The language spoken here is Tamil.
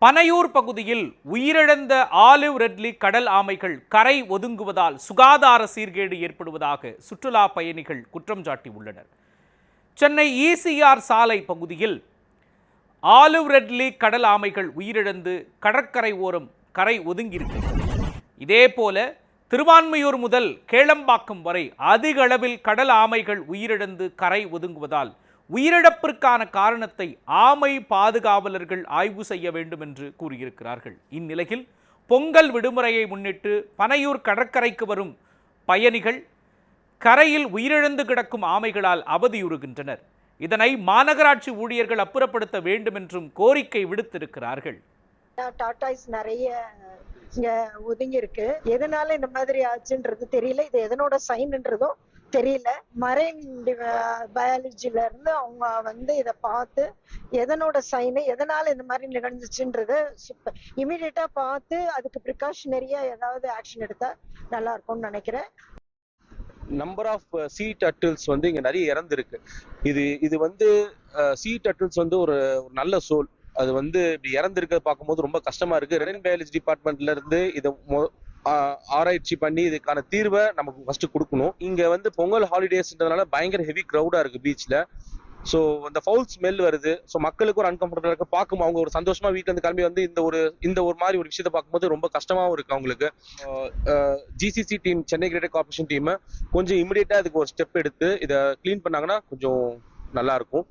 பனையூர் பகுதியில் உயிரிழந்த ஆலிவ் ரெட்லி கடல் ஆமைகள் கரை ஒதுங்குவதால் சுகாதார சீர்கேடு ஏற்படுவதாக சுற்றுலா பயணிகள் குற்றம் சாட்டியுள்ளனர். சென்னை ECR சாலை பகுதியில் ஆலிவ் ரெட்லி கடல் ஆமைகள் உயிரிழந்து கடற்கரை ஓரம் கரை ஒதுங்கியிருக்கின்றன. இதேபோல திருவான்மையூர் முதல் கேளம்பாக்கம் வரை அதிக அளவில் கடல் ஆமைகள் உயிரிழந்து கரை ஒதுங்குவதால் உயிரிழப்பிற்கான காரணத்தை ஆமை பாதுகாவலர்கள் ஆய்வு செய்ய வேண்டும் என்று கூறியிருக்கிறார்கள். இந்நிலையில் பொங்கல் விடுமுறையை முன்னிட்டு பனையூர் கடற்கரைக்கு வரும் பயணிகள் கரையில் உயிரிழந்து கிடக்கும் ஆமைகளால் அவதியுறுகின்றனர். இதனை மாநகராட்சி ஊழியர்கள் அப்புறப்படுத்த வேண்டும் என்றும் கோரிக்கை விடுத்திருக்கிறார்கள். டாட்டாய்ஸ் நிறைய இங்க ஒதுங்கி இருக்கு. எதனால இந்த மாதிரி ஆச்சுன்றது தெரியல. இது எதனோட சைன்ன்றதும் தெரியல. மரைன் பயாலஜில இருந்து அவங்க இதை பார்த்து எதனோட சைனு, எதனால இந்த மாதிரி நிகழ்ந்துச்சுன்றது இமீடியட்டா பார்த்து அதுக்கு ப்ரிகாஷனரியா ஏதாவது ஆக்ஷன் எடுத்தா நல்லா இருக்கும்னு நினைக்கிறேன். நம்பர் ஆஃப் சீ டர்ட்டில்ஸ் இங்க நிறைய இறந்துருக்கு. இது சீ டர்ட்டில்ஸ் ஒரு நல்ல சோல். அது இப்படி இறந்துருக்க பார்க்கும்போது ரொம்ப கஷ்டமா இருக்கு. ரெயின் பயாலஜி டிபார்ட்மெண்ட்ல இருந்து இதை ஆராய்ச்சி பண்ணி இதுக்கான தீர்வை நமக்கு ஃபர்ஸ்ட் கொடுக்கணும். இங்க பொங்கல் ஹாலிடேஸ்ன்றதுனால பயங்கர ஹெவி க்ரௌடா இருக்கு பீச்ல. ஸோ அந்த ஃபவுல் ஸ்மெல் வருது. ஸோ மக்களுக்கு ஒரு அன்கம்ஃபர்டபுளா இருக்கு. பார்க்கும் அவங்க ஒரு சந்தோஷமா வீட்டுல இருந்து கிளம்பி இந்த ஒரு மாதிரி ஒரு விஷயத்த பார்க்கும்போது ரொம்ப கஷ்டமாவும் இருக்கு அவங்களுக்கு. GCC team, Chennai greater corporation team கொஞ்சம் இமிடியேட்டா இதுக்கு ஒரு ஸ்டெப் எடுத்து இதை கிளீன் பண்ணாங்கன்னா கொஞ்சம் நல்லா இருக்கும்.